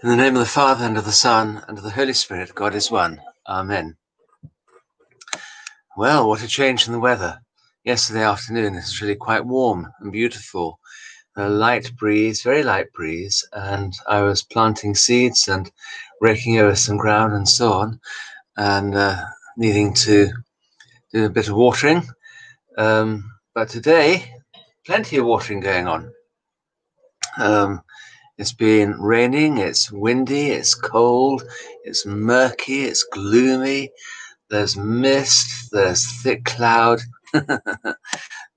In the name of the Father, and of the Son, and of the Holy Spirit, God is one. Amen. Well, what a change in the weather. Yesterday afternoon, it was really quite warm and beautiful. A light breeze, very light breeze, and I was planting seeds and raking over some ground and so on, and needing to do a bit of watering. But today, plenty of watering going on. It's been raining, it's windy, it's cold, it's murky, it's gloomy, there's mist, there's thick cloud.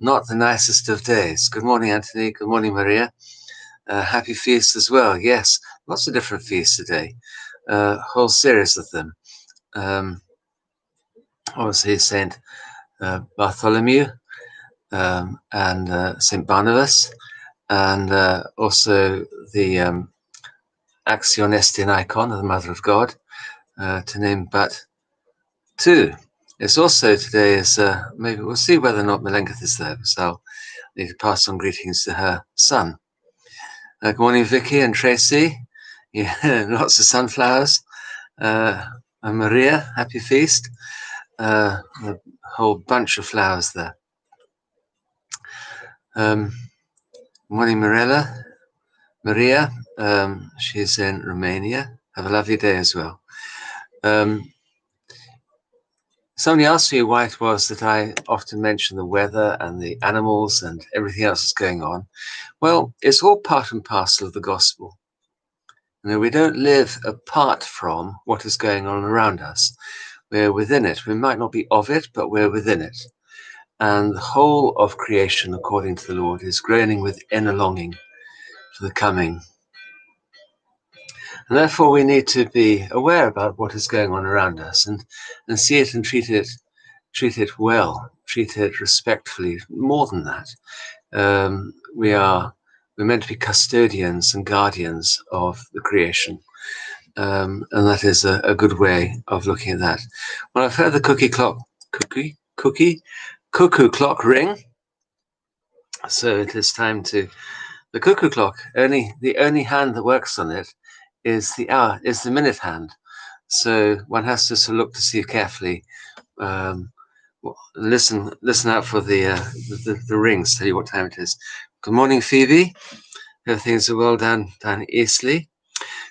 Not the nicest of days. Good morning, Anthony. Good morning, Maria. Happy feast as well. Yes, lots of different feasts today. Whole series of them. Obviously, Saint Bartholomew and Saint Barnabas, and also the Actionestin icon of the Mother of God, to name but two. It's also today is maybe we'll see whether or not Melengath is there, because I'll need to pass on greetings to her son. Good morning, Vicky and Tracy. Yeah, lots of sunflowers. And Maria, happy feast. A whole bunch of flowers there. Morning, Maria. She's in Romania. Have a lovely day as well. Somebody asked me why it was that I often mention the weather and the animals and everything else that's going on. Well, it's all part and parcel of the gospel. You know, we don't live apart from what is going on around us. We're within it. We might not be of it, but we're within it. And the whole of creation, according to the Lord, is groaning with inner longing for the coming. And therefore, we need to be aware about what is going on around us and see it and treat it well, treat it respectfully. More than that, we're meant to be custodians and guardians of the creation. And that is a good way of looking at that. Well, I've heard the cuckoo clock ring. So it is time to the cuckoo clock. The only hand that works on it is the hour, is the minute hand. So one has to sort of look to see carefully. Listen out for the rings, tell you what time it is. Good morning, Phoebe. Hope things are well down Eastleigh.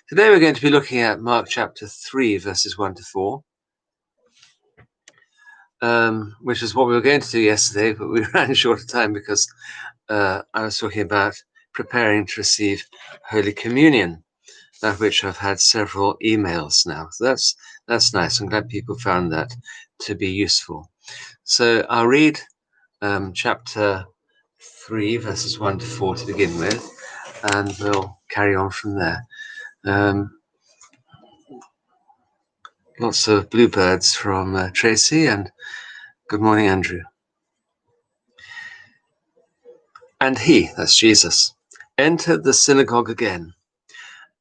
Today we're going to be looking at Mark chapter 3, verses 1 to 4, which is what we were going to do yesterday, but we ran short of time because I was talking about preparing to receive Holy Communion, of which I've had several emails now. So that's nice. I'm glad people found that to be useful. So I'll read chapter 3, verses 1 to 4 to begin with, and we'll carry on from there. Lots of bluebirds from Tracy, and good morning, Andrew. And he, that's Jesus, entered the synagogue again,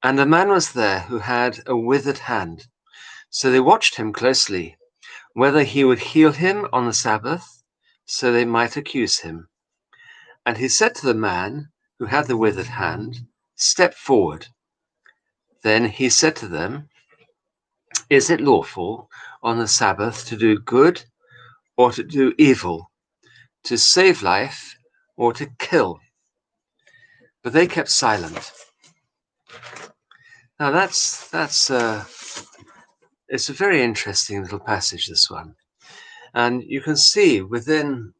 and a man was there who had a withered hand. So they watched him closely, whether he would heal him on the Sabbath, so they might accuse him. And he said to the man who had the withered hand, "Step forward." Then he said to them, "Is it lawful on the Sabbath to do good or to do evil, to save life or to kill?" But they kept silent. Now it's a very interesting little passage, this one, and you can see within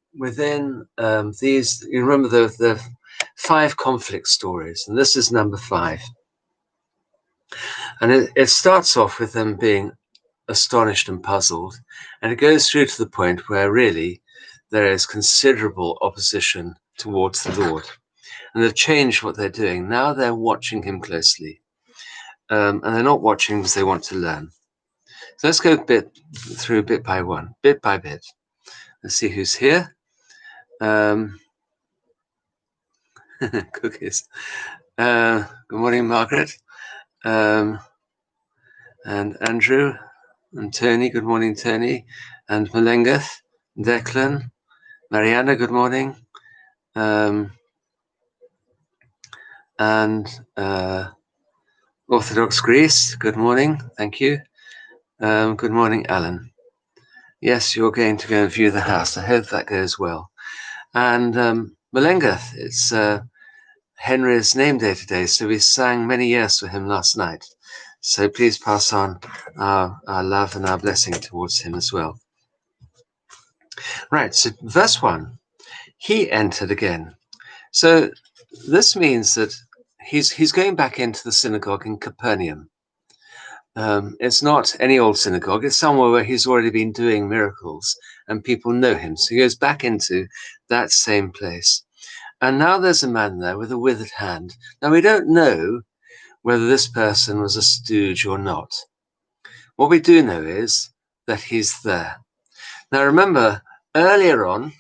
these. You remember the 5 conflict stories, and this is number 5. And it starts off with them being astonished and puzzled, and it goes through to the point where really there is considerable opposition towards the Lord, and they've changed what they're doing. Now they're watching him closely, and they're not watching because they want to learn. So let's go through bit by bit. Let's see who's here. Cookies. Good morning, Margaret, and Andrew, and Tony. Good morning, Tony, and Melengath, Declan, Mariana. Good morning, and Orthodox Greece, good morning. Thank you. Good morning, Alan. Yes, you're going to go and view the house. I hope that goes well. And Malenga, it's Henry's name day today, so we sang many years for him last night. So please pass on our love and our blessing towards him as well. Right, so verse 1, he entered again. So this means that he's going back into the synagogue in Capernaum. It's not any old synagogue. It's somewhere where he's already been doing miracles and people know him. So he goes back into that same place. And now there's a man there with a withered hand. Now we don't know whether this person was a stooge or not. What we do know is that he's there. Now remember, earlier on,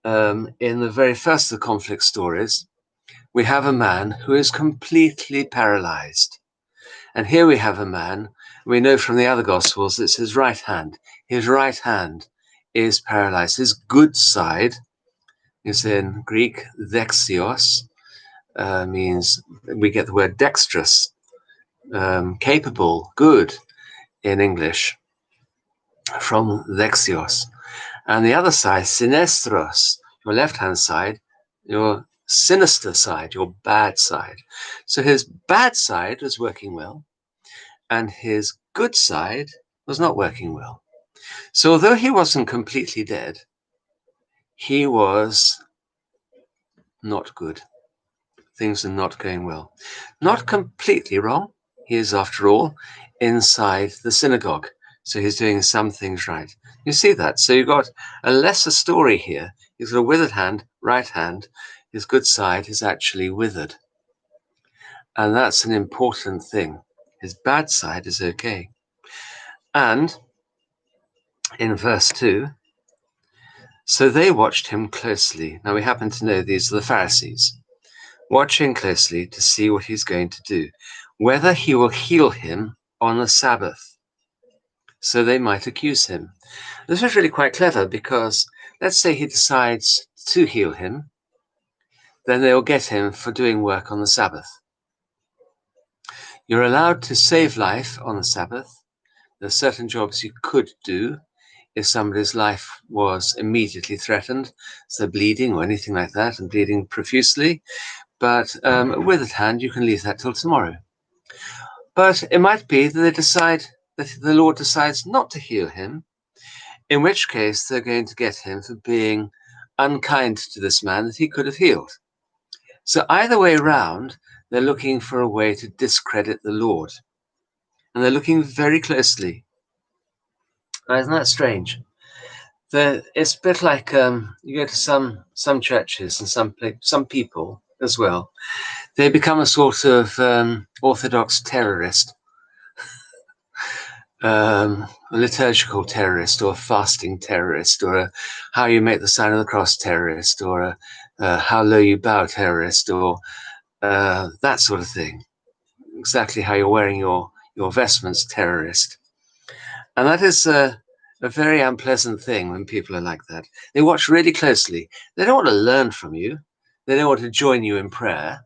in the very first of the conflict stories, we have a man who is completely paralyzed. And here we have a man, we know from the other Gospels, it's his right hand. His right hand is paralyzed. His good side is in Greek, dexterous, means we get the word dexterous, capable, good in English, from dexterous. And the other side, sinestros, your left-hand side, your sinister side, your bad side. So his bad side was working well, and his good side was not working well. So although he wasn't completely dead, he was not good. Things are not going well. Not completely wrong. He is, after all, inside the synagogue. So he's doing some things right. You see that? So you've got a lesser story here. He's got a withered hand, right hand. His good side is actually withered. And that's an important thing. His bad side is okay. And in verse 2, so they watched him closely. Now we happen to know these are the Pharisees. Watching closely to see what he's going to do, whether he will heal him on the Sabbath, so they might accuse him. This was really quite clever because let's say he decides to heal him, then they'll get him for doing work on the Sabbath. You're allowed to save life on the Sabbath. There are certain jobs you could do if somebody's life was immediately threatened, so bleeding or anything like that, and bleeding profusely. But a withered hand, you can leave that till tomorrow. But it might be that they decide that the Lord decides not to heal him, in which case they're going to get him for being unkind to this man that he could have healed. So either way round, they're looking for a way to discredit the Lord. And they're looking very closely. Now, isn't that strange? It's a bit like you go to some churches and some people as well. They become a sort of Orthodox terrorist, a liturgical terrorist, or a fasting terrorist, or a how you make the sign of the cross terrorist, or a how low you bow terrorist, or that sort of thing. Exactly how you're wearing your vestments terrorist. And that is a very unpleasant thing when people are like that. They watch really closely. They don't want to learn from you. They don't want to join you in prayer.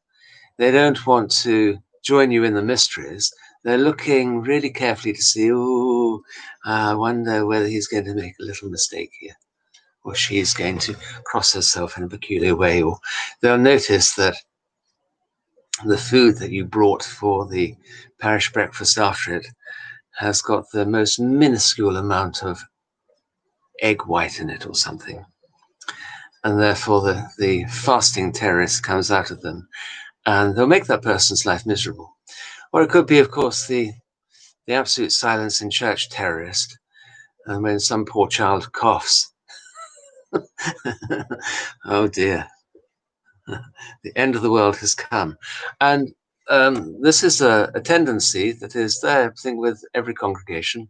They don't want to join you in the mysteries. They're looking really carefully to see, I wonder whether he's going to make a little mistake here, or she's going to cross herself in a peculiar way, or they'll notice that the food that you brought for the parish breakfast after it has got the most minuscule amount of egg white in it or something. And therefore the fasting terrorist comes out of them, and they'll make that person's life miserable. Or it could be, of course, the absolute silence in church terrorist, and when some poor child coughs. Oh dear. The end of the world has come. And this is a tendency that is there, I think, with every congregation.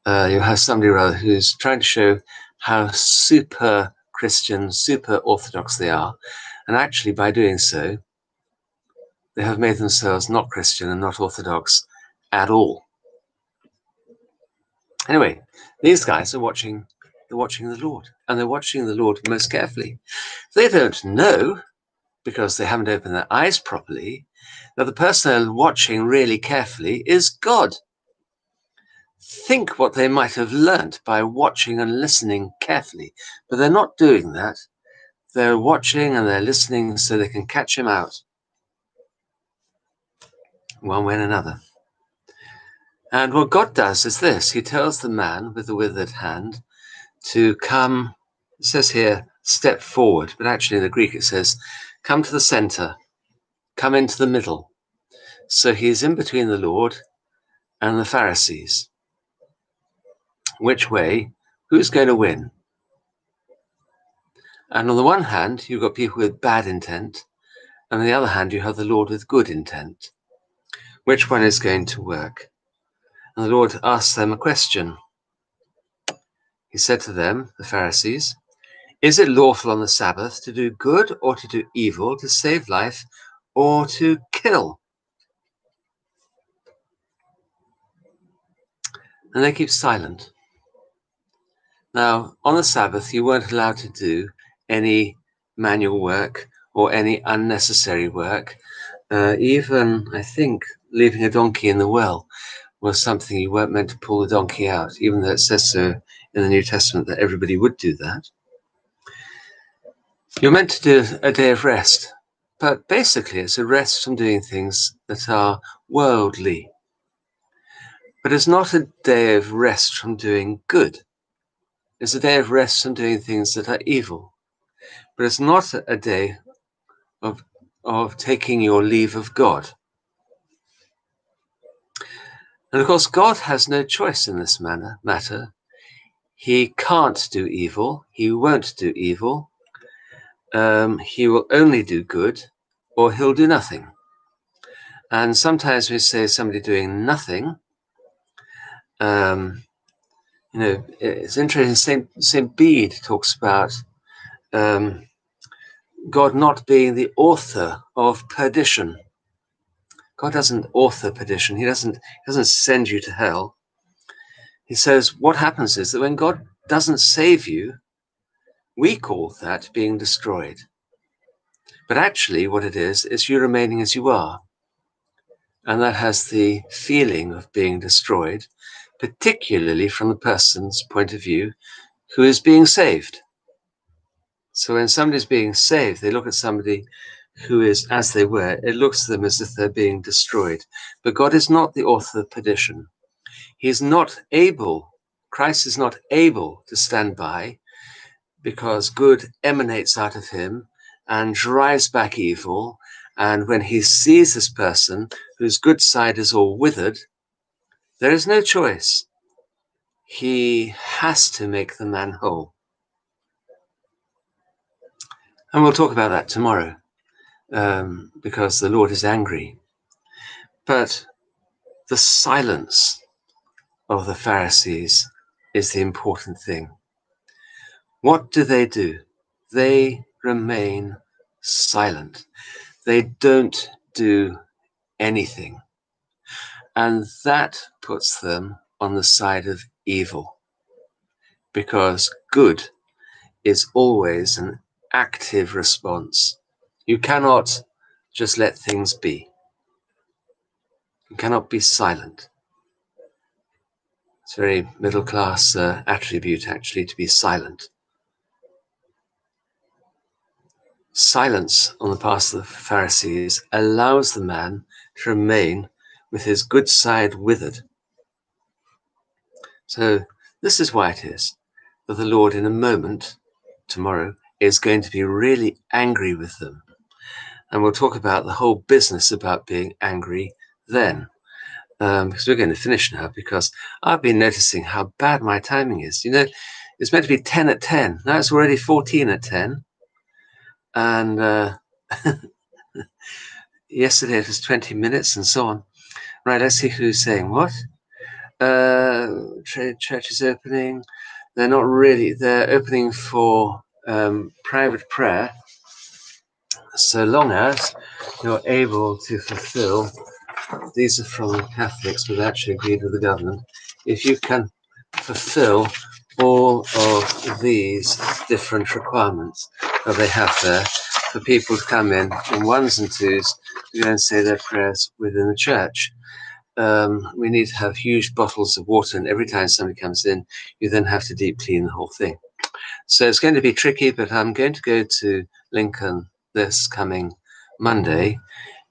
You have somebody rather who's trying to show how super Christian, super Orthodox they are. And actually, by doing so, they have made themselves not Christian and not Orthodox at all. Anyway, these guys are watching the Lord, and they're watching the Lord most carefully. They don't know because they haven't opened their eyes properly, that the person they're watching really carefully is God. Think what they might have learnt by watching and listening carefully, but they're not doing that. They're watching and they're listening so they can catch him out one way and another. And what God does is this. He tells the man with the withered hand to come, it says here, step forward, but actually in the Greek it says, come to the center, come into the middle. So he's in between the Lord and the Pharisees. Which way? Who's going to win? And on the one hand, you've got people with bad intent, and on the other hand, you have the Lord with good intent. Which one is going to work? And the Lord asked them a question. He said to them, the Pharisees, is it lawful on the Sabbath to do good or to do evil, to save life or to kill? And they keep silent. Now, on the Sabbath, you weren't allowed to do any manual work or any unnecessary work. Even, I think, leaving a donkey in the well was something you weren't meant to pull the donkey out, even though it says so in the New Testament that everybody would do that. You're meant to do a day of rest, but basically it's a rest from doing things that are worldly. But it's not a day of rest from doing good. It's a day of rest from doing things that are evil. But it's not a day of taking your leave of God. And of course, God has no choice in this matter. He can't do evil. He won't do evil. He will only do good, or he'll do nothing. And sometimes we say somebody doing nothing. It's interesting. Saint Bede talks about God not being the author of perdition. God doesn't author perdition. He doesn't send you to hell. He says what happens is that when God doesn't save you, we call that being destroyed. But actually what it is you remaining as you are. And that has the feeling of being destroyed, particularly from the person's point of view who is being saved. So when somebody's being saved, they look at somebody who is as they were. It looks to them as if they're being destroyed. But God is not the author of perdition. He's not able, Christ is not able to stand by, because good emanates out of him and drives back evil. And when he sees this person whose good side is all withered, there is no choice. He has to make the man whole. And we'll talk about that tomorrow, because the Lord is angry. But the silence of the Pharisees is the important thing. What do? They remain silent. They don't do anything. And that puts them on the side of evil, because good is always an active response. You cannot just let things be. You cannot be silent. It's a very middle class attribute, actually, to be silent. Silence on the part of the Pharisees allows the man to remain with his good side withered. So this is why it is that the Lord in a moment, tomorrow, is going to be really angry with them. And we'll talk about the whole business about being angry then. Because we're going to finish now, because I've been noticing how bad my timing is. You know, it's meant to be 10 at 10. Now it's already 14 at 10. And yesterday it was 20 minutes and so on. Right, let's see who's saying what. Church is opening. They're not really. They're opening for private prayer, so long as you're able to fulfill. These are from Catholics, but actually agreed with the government. If you can fulfill all of these different requirements that they have there, for people to come in ones and twos to go and say their prayers within the church. We need to have huge bottles of water, and every time somebody comes in, you then have to deep clean the whole thing. So it's going to be tricky, but I'm going to go to Lincoln this coming Monday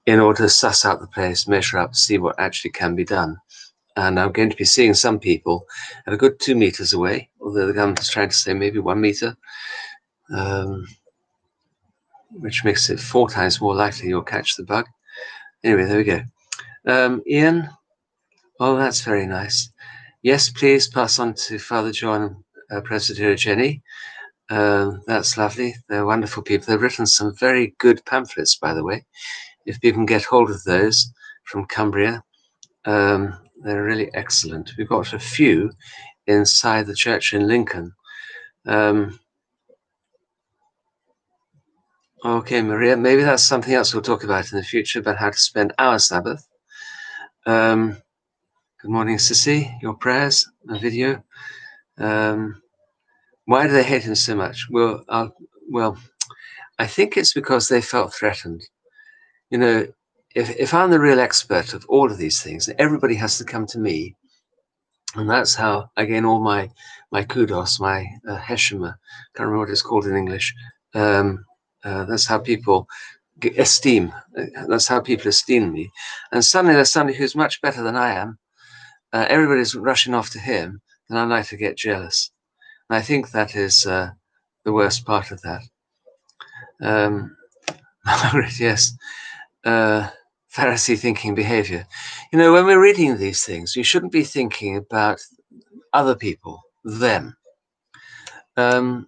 in order to suss out the place, measure up, see what actually can be done. And I'm going to be seeing some people at a good 2 meters away, although the government is trying to say maybe 1 meter, which makes it 4 times more likely you'll catch the bug. Anyway, there we go. Ian, oh, that's very nice. Yes, please pass on to Father John, Presbyterian Jenny. That's lovely. They're wonderful people. They've written some very good pamphlets, by the way. If people can get hold of those from Cumbria, they're really excellent. We've got a few inside the church in Lincoln. Okay, Maria, maybe that's something else we'll talk about in the future, about how to spend our Sabbath. Good morning, Sissy. Your prayers, a video. Why do they hate him so much? Well, I think it's because they felt threatened. You know, if I'm the real expert of all of these things, everybody has to come to me. And that's how I gain all my kudos, my heshima, can't remember what it's called in English. That's how people esteem. That's how people esteem me. And suddenly there's somebody who's much better than I am. Everybody's rushing off to him, and I like to get jealous. And I think that is the worst part of that. Margaret, yes. Pharisee thinking behavior. You know, when we're reading these things, you shouldn't be thinking about other people, them. When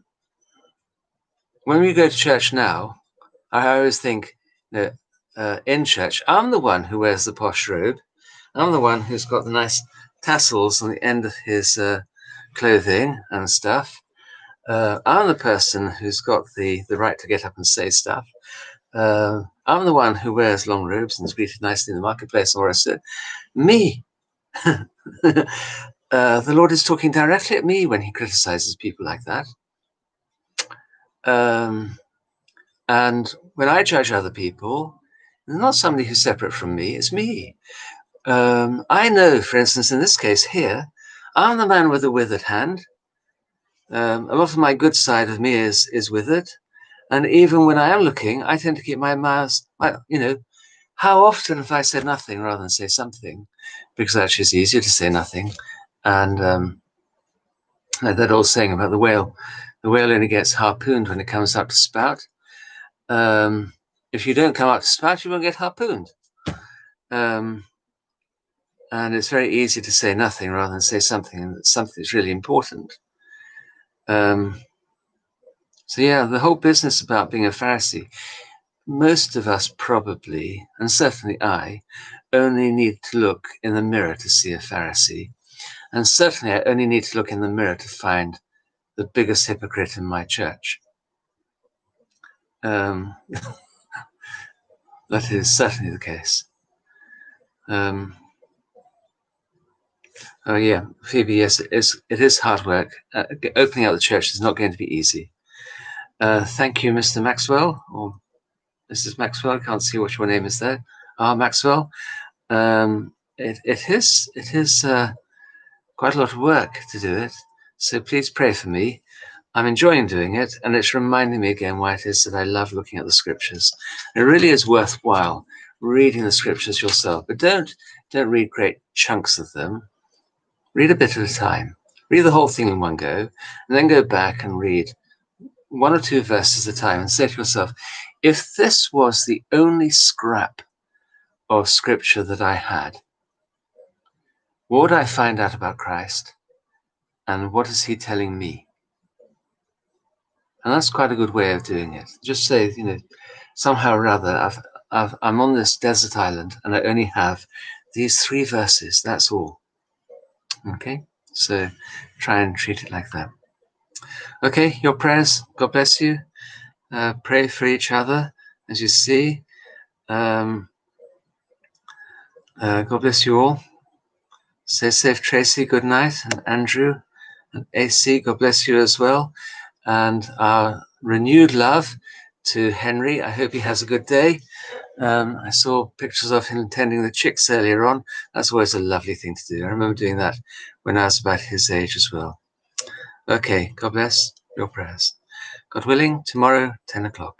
we go to church now, I always think, you know, in church, I'm the one who wears the posh robe. I'm the one who's got the nice tassels on the end of his clothing and stuff. I'm the person who's got the right to get up and say stuff. I'm the one who wears long robes and is greeted nicely in the marketplace, or I said, me. The Lord is talking directly at me when he criticizes people like that. And when I judge other people, it's not somebody who's separate from me, it's me. I know, for instance, in this case here, I'm the man with the withered hand. A lot of my good side of me is withered. And even when I am looking, I tend to keep my mouth, you know, how often have I said nothing rather than say something? Because actually it's easier to say nothing. And that old saying about the whale only gets harpooned when it comes up to spout. If you don't come up to spout, you won't get harpooned. And it's very easy to say nothing rather than say something, and something that's really important. So yeah, the whole business about being a Pharisee, most of us probably, and certainly I, only need to look in the mirror to see a Pharisee. And certainly I only need to look in the mirror to find the biggest hypocrite in my church. That is certainly the case. Oh yeah, Phoebe, yes, it is hard work. Opening up the church is not going to be easy. Thank you, Mr. Maxwell, or Mrs. Maxwell. I can't see what your name is there. Maxwell. It is quite a lot of work to do it. So please pray for me. I'm enjoying doing it, and it's reminding me again why it is that I love looking at the scriptures. It really is worthwhile reading the scriptures yourself, but don't read great chunks of them. Read a bit at a time. Read the whole thing in one go, and then go back and read 1 or 2 verses at a time and say to yourself, if this was the only scrap of scripture that I had, what would I find out about Christ? And what is he telling me? And that's quite a good way of doing it. Just say, you know, somehow or other, I'm on this desert island and I only have these 3 verses. That's all. Okay? So try and treat it like that. Okay, your prayers, God bless you. Pray for each other, as you see. God bless you all. Stay safe, Tracy. Good night. And Andrew and AC, God bless you as well. And our renewed love to Henry. I hope he has a good day. I saw pictures of him tending the chicks earlier on. That's always a lovely thing to do. I remember doing that when I was about his age as well. Okay, God bless. Your prayers. God willing, tomorrow, 10 o'clock.